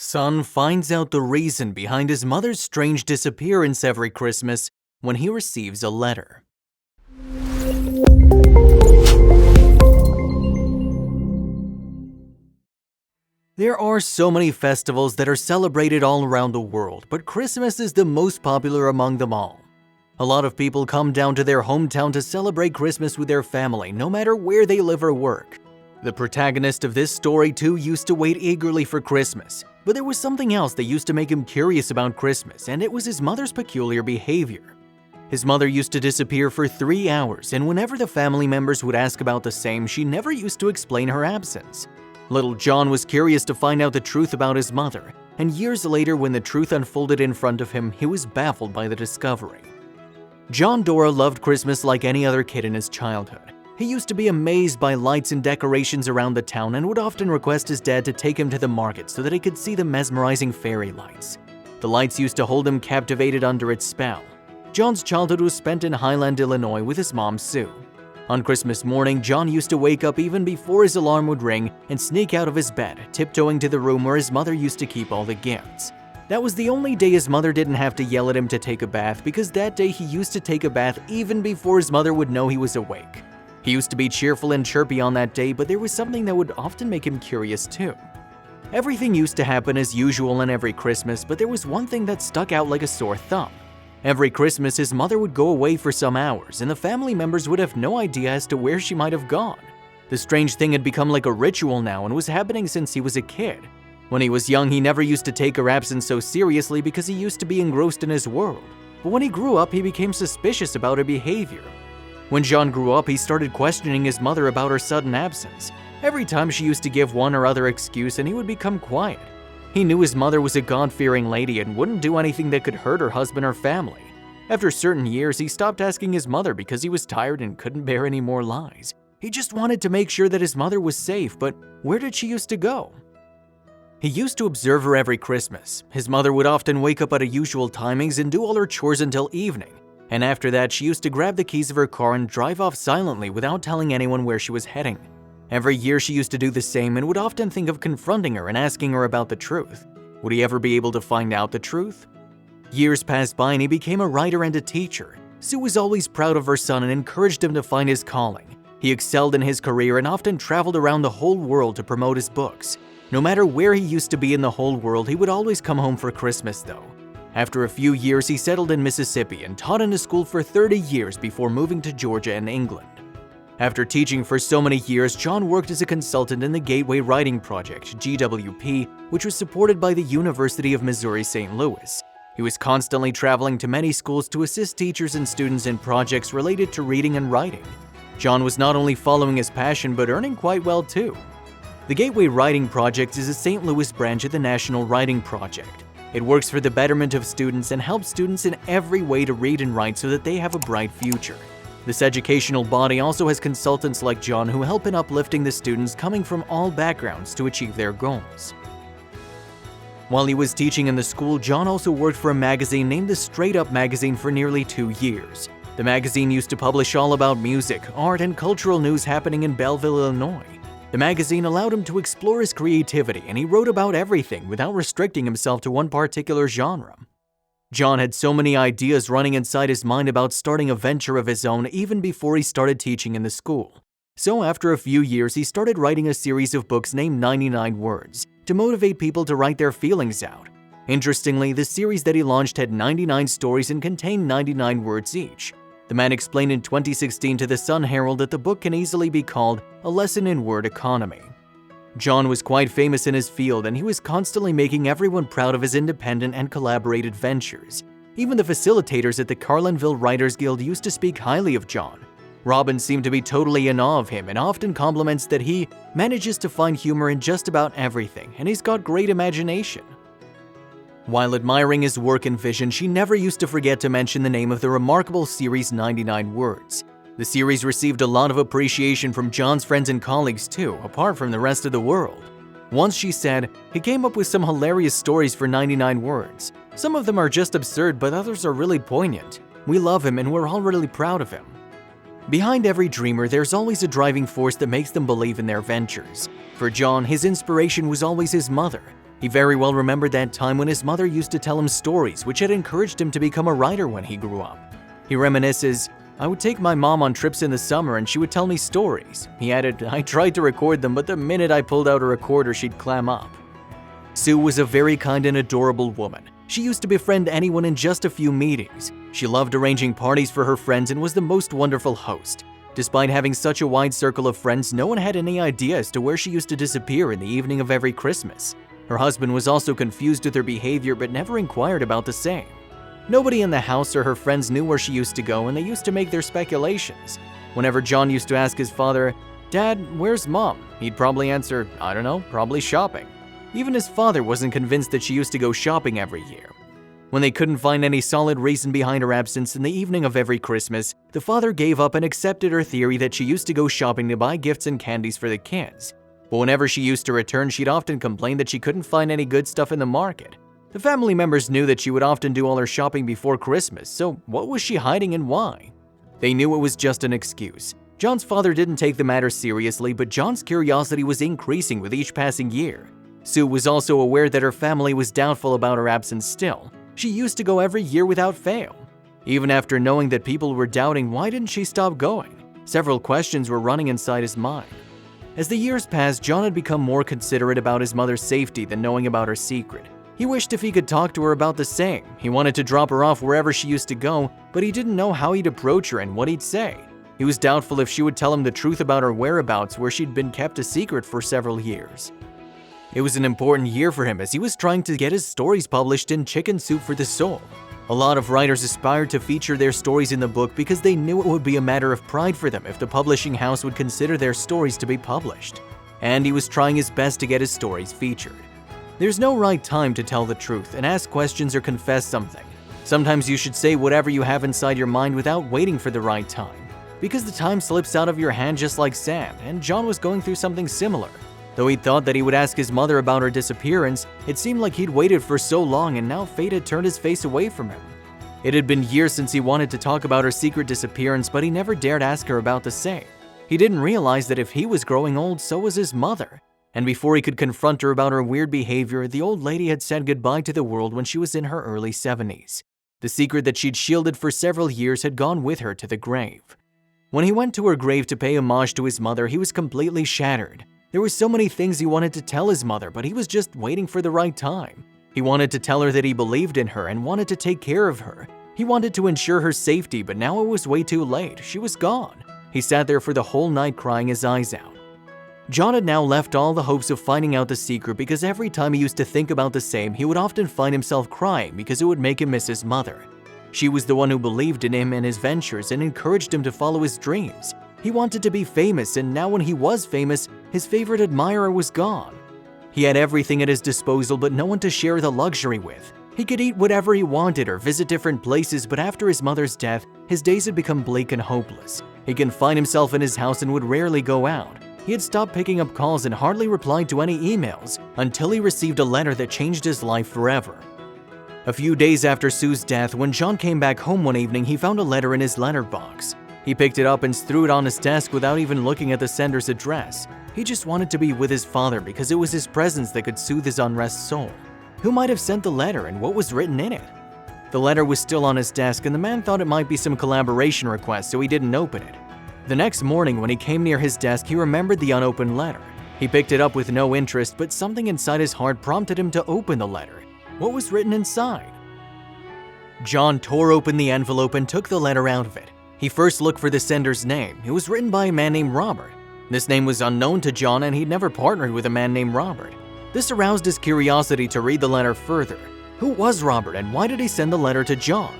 Son finds out the reason behind his mother's strange disappearance every Christmas when he receives a letter. There are so many festivals that are celebrated all around the world, but Christmas is the most popular among them all. A lot of people come down to their hometown to celebrate Christmas with their family, no matter where they live or work. The protagonist of this story too used to wait eagerly for Christmas, but there was something else that used to make him curious about Christmas, and it was his mother's peculiar behavior. His mother used to disappear for 3 hours, and whenever the family members would ask about the same, she never used to explain her absence. Little John was curious to find out the truth about his mother, and years later when the truth unfolded in front of him, he was baffled by the discovery. John Dora loved Christmas like any other kid in his childhood. He used to be amazed by lights and decorations around the town and would often request his dad to take him to the market so that he could see the mesmerizing fairy lights. The lights used to hold him captivated under its spell. John's childhood was spent in Highland, Illinois with his mom, Sue. On Christmas morning, John used to wake up even before his alarm would ring and sneak out of his bed, tiptoeing to the room where his mother used to keep all the gifts. That was the only day his mother didn't have to yell at him to take a bath, because that day he used to take a bath even before his mother would know he was awake. He used to be cheerful and chirpy on that day, but there was something that would often make him curious too. Everything used to happen as usual on every Christmas, but there was one thing that stuck out like a sore thumb. Every Christmas, his mother would go away for some hours, and the family members would have no idea as to where she might have gone. The strange thing had become like a ritual now and was happening since he was a kid. When he was young, he never used to take her absence so seriously because he used to be engrossed in his world. But when he grew up, he became suspicious about her behavior. When John grew up, he started questioning his mother about her sudden absence. Every time she used to give one or other excuse and he would become quiet. He knew his mother was a God-fearing lady and wouldn't do anything that could hurt her husband or family. After certain years, he stopped asking his mother because he was tired and couldn't bear any more lies. He just wanted to make sure that his mother was safe, but where did she used to go? He used to observe her every Christmas. His mother would often wake up at usual timings and do all her chores until evening. And after that, she used to grab the keys of her car and drive off silently without telling anyone where she was heading. Every year she used to do the same and would often think of confronting her and asking her about the truth. Would he ever be able to find out the truth? Years passed by and he became a writer and a teacher. Sue was always proud of her son and encouraged him to find his calling. He excelled in his career and often traveled around the whole world to promote his books. No matter where he used to be in the whole world, he would always come home for Christmas though. After a few years, he settled in Mississippi and taught in a school for 30 years before moving to Georgia and England. After teaching for so many years, John worked as a consultant in the Gateway Writing Project, GWP, which was supported by the University of Missouri St. Louis. He was constantly traveling to many schools to assist teachers and students in projects related to reading and writing. John was not only following his passion, but earning quite well too. The Gateway Writing Project is a St. Louis branch of the National Writing Project. It works for the betterment of students and helps students in every way to read and write so that they have a bright future. This educational body also has consultants like John who help in uplifting the students coming from all backgrounds to achieve their goals. While he was teaching in the school, John also worked for a magazine named the Straight Up magazine for nearly 2 years. The magazine used to publish all about music, art, and cultural news happening in Belleville, Illinois. The magazine allowed him to explore his creativity, and he wrote about everything without restricting himself to one particular genre. John had so many ideas running inside his mind about starting a venture of his own even before he started teaching in the school. So after a few years, he started writing a series of books named 99 Words to motivate people to write their feelings out. Interestingly, the series that he launched had 99 stories and contained 99 words each. The man explained in 2016 to the Sun Herald that the book can easily be called a lesson in word economy. John was quite famous in his field, and he was constantly making everyone proud of his independent and collaborated ventures. Even the facilitators at the Carlinville Writers Guild used to speak highly of John. Robin seemed to be totally in awe of him and often compliments that he manages to find humor in just about everything, and he's got great imagination. While admiring his work and vision, she never used to forget to mention the name of the remarkable series 99 Words. The series received a lot of appreciation from John's friends and colleagues too, apart from the rest of the world. Once she said, he came up with some hilarious stories for 99 Words. Some of them are just absurd, but others are really poignant. We love him and we're all really proud of him. Behind every dreamer, there's always a driving force that makes them believe in their ventures. For John, his inspiration was always his mother. He very well remembered that time when his mother used to tell him stories which had encouraged him to become a writer when he grew up. He reminisces, "I would take my mom on trips in the summer and she would tell me stories." He added, "I tried to record them, but the minute I pulled out a recorder, she'd clam up." Sue was a very kind and adorable woman. She used to befriend anyone in just a few meetings. She loved arranging parties for her friends and was the most wonderful host. Despite having such a wide circle of friends, no one had any idea as to where she used to disappear in the evening of every Christmas. Her husband was also confused with her behavior but never inquired about the same. Nobody in the house or her friends knew where she used to go, and they used to make their speculations. Whenever John used to ask his father, "Dad, where's Mom?" he'd probably answer, "I don't know, probably shopping." Even his father wasn't convinced that she used to go shopping every year. When they couldn't find any solid reason behind her absence in the evening of every Christmas, the father gave up and accepted her theory that she used to go shopping to buy gifts and candies for the kids. But whenever she used to return, she'd often complain that she couldn't find any good stuff in the market. The family members knew that she would often do all her shopping before Christmas, so what was she hiding and why? They knew it was just an excuse. John's father didn't take the matter seriously, but John's curiosity was increasing with each passing year. Sue was also aware that her family was doubtful about her absence still. She used to go every year without fail. Even after knowing that people were doubting, why didn't she stop going? Several questions were running inside his mind. As the years passed, John had become more considerate about his mother's safety than knowing about her secret. He wished if he could talk to her about the same. He wanted to drop her off wherever she used to go, but he didn't know how he'd approach her and what he'd say. He was doubtful if she would tell him the truth about her whereabouts, where she'd been kept a secret for several years. It was an important year for him as he was trying to get his stories published in Chicken Soup for the Soul. A lot of writers aspired to feature their stories in the book because they knew it would be a matter of pride for them if the publishing house would consider their stories to be published. And he was trying his best to get his stories featured. There's no right time to tell the truth and ask questions or confess something. Sometimes you should say whatever you have inside your mind without waiting for the right time. Because the time slips out of your hand just like sand, and John was going through something similar. Though he thought that he would ask his mother about her disappearance, it seemed like he'd waited for so long and now fate had turned his face away from him. It had been years since he wanted to talk about her secret disappearance, but he never dared ask her about the same. He didn't realize that if he was growing old, so was his mother. And before he could confront her about her weird behavior, the old lady had said goodbye to the world when she was in her early 70s. The secret that she'd shielded for several years had gone with her to the grave. When he went to her grave to pay homage to his mother, he was completely shattered. There were so many things he wanted to tell his mother, but he was just waiting for the right time. He wanted to tell her that he believed in her and wanted to take care of her. He wanted to ensure her safety, but now it was way too late. She was gone. He sat there for the whole night crying his eyes out. John had now left all the hopes of finding out the secret because every time he used to think about the same, he would often find himself crying because it would make him miss his mother. She was the one who believed in him and his ventures and encouraged him to follow his dreams. He wanted to be famous, and now when he was famous, his favorite admirer was gone. He had everything at his disposal, but no one to share the luxury with. He could eat whatever he wanted or visit different places, but after his mother's death, his days had become bleak and hopeless. He confined himself in his house and would rarely go out. He had stopped picking up calls and hardly replied to any emails until he received a letter that changed his life forever. A few days after Sue's death, when John came back home one evening, he found a letter in his letterbox. He picked it up and threw it on his desk without even looking at the sender's address. He just wanted to be with his father because it was his presence that could soothe his unrest soul. Who might have sent the letter and what was written in it? The letter was still on his desk and the man thought it might be some collaboration request, so he didn't open it. The next morning when he came near his desk, he remembered the unopened letter. He picked it up with no interest, but something inside his heart prompted him to open the letter. What was written inside? John tore open the envelope and took the letter out of it. He first looked for the sender's name. It was written by a man named Robert. This name was unknown to John and he'd never partnered with a man named Robert. This aroused his curiosity to read the letter further. Who was Robert and why did he send the letter to John?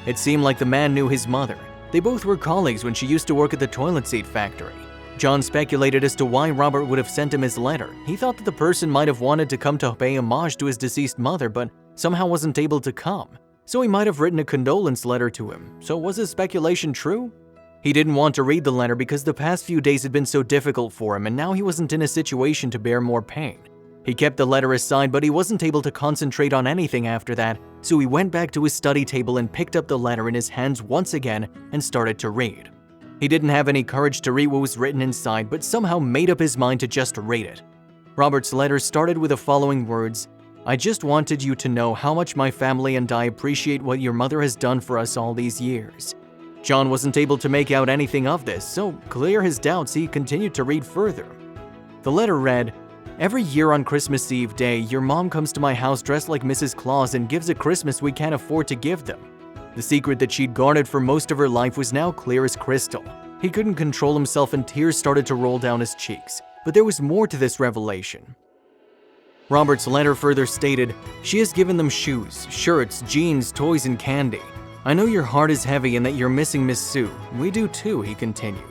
It seemed like the man knew his mother. They both were colleagues when she used to work at the toilet seat factory. John speculated as to why Robert would have sent him his letter. He thought that the person might have wanted to come to pay homage to his deceased mother, but somehow wasn't able to come. So he might have written a condolence letter to him. So was his speculation true? He didn't want to read the letter because the past few days had been so difficult for him and now he wasn't in a situation to bear more pain. He kept the letter aside, but he wasn't able to concentrate on anything after that, so he went back to his study table and picked up the letter in his hands once again and started to read. He didn't have any courage to read what was written inside, but somehow made up his mind to just read it. Robert's letter started with the following words, I just wanted you to know how much my family and I appreciate what your mother has done for us all these years." John wasn't able to make out anything of this, so clear his doubts, he continued to read further. The letter read, "Every year on Christmas Eve day, your mom comes to my house dressed like Mrs. Claus and gives a Christmas we can't afford to give them." The secret that she'd guarded for most of her life was now clear as crystal. He couldn't control himself and tears started to roll down his cheeks. But there was more to this revelation. Robert's letter further stated, "She has given them shoes, shirts, jeans, toys, and candy. I know your heart is heavy and that you're missing Miss Sue. We do too," he continued.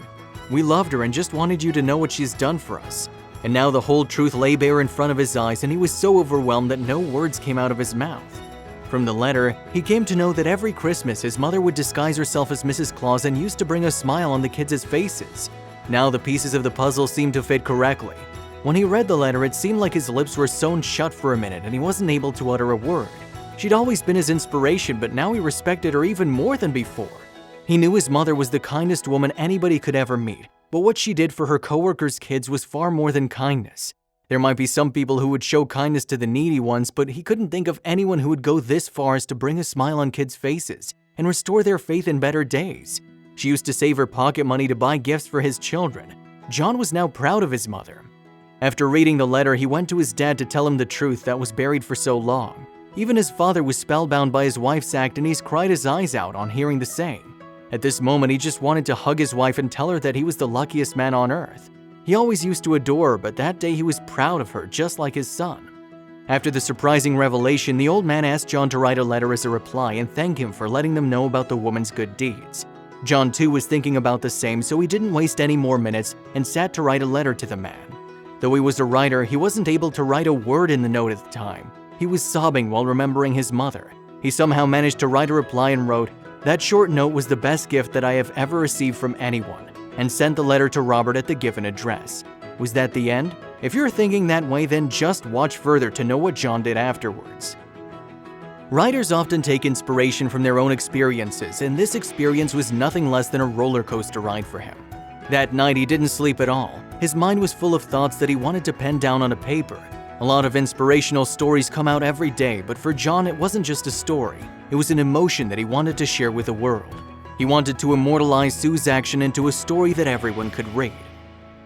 "We loved her and just wanted you to know what she's done for us." And now the whole truth lay bare in front of his eyes, and he was so overwhelmed that no words came out of his mouth. From the letter, he came to know that every Christmas his mother would disguise herself as Mrs. Claus and used to bring a smile on the kids' faces. Now the pieces of the puzzle seemed to fit correctly. When he read the letter, it seemed like his lips were sewn shut for a minute and he wasn't able to utter a word. She'd always been his inspiration, but now he respected her even more than before. He knew his mother was the kindest woman anybody could ever meet, but what she did for her coworkers' kids was far more than kindness. There might be some people who would show kindness to the needy ones, but he couldn't think of anyone who would go this far as to bring a smile on kids' faces and restore their faith in better days. She used to save her pocket money to buy gifts for his children. John was now proud of his mother. After reading the letter, he went to his dad to tell him the truth that was buried for so long. Even his father was spellbound by his wife's act, and he's cried his eyes out on hearing the same. At this moment, he just wanted to hug his wife and tell her that he was the luckiest man on earth. He always used to adore her, but that day he was proud of her, just like his son. After the surprising revelation, the old man asked John to write a letter as a reply and thank him for letting them know about the woman's good deeds. John too was thinking about the same, so he didn't waste any more minutes and sat to write a letter to the man. Though he was a writer, he wasn't able to write a word in the note at the time. He was sobbing while remembering his mother. He somehow managed to write a reply and wrote, "That short note was the best gift that I have ever received from anyone," and sent the letter to Robert at the given address. Was that the end? If you're thinking that way, then just watch further to know what John did afterwards. Writers often take inspiration from their own experiences, and this experience was nothing less than a roller coaster ride for him. That night, he didn't sleep at all. His mind was full of thoughts that he wanted to pen down on a paper. A lot of inspirational stories come out every day, but for John, it wasn't just a story. It was an emotion that he wanted to share with the world. He wanted to immortalize Sue's action into a story that everyone could read.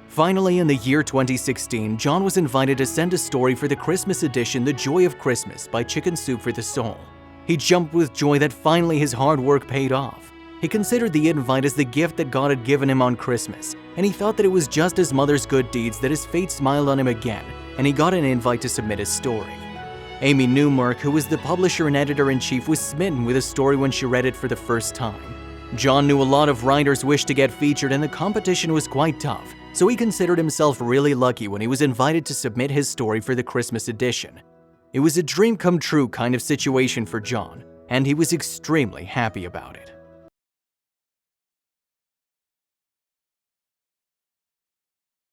Finally, in the year 2016, John was invited to send a story for the Christmas edition, The Joy of Christmas by Chicken Soup for the Soul. He jumped with joy that finally his hard work paid off. He considered the invite as the gift that God had given him on Christmas, and he thought that it was just his mother's good deeds that his fate smiled on him again, and he got an invite to submit his story. Amy Newmark, who was the publisher and editor-in-chief, was smitten with the story when she read it for the first time. John knew a lot of writers wished to get featured, and the competition was quite tough, so he considered himself really lucky when he was invited to submit his story for the Christmas edition. It was a dream come true kind of situation for John, and he was extremely happy about it.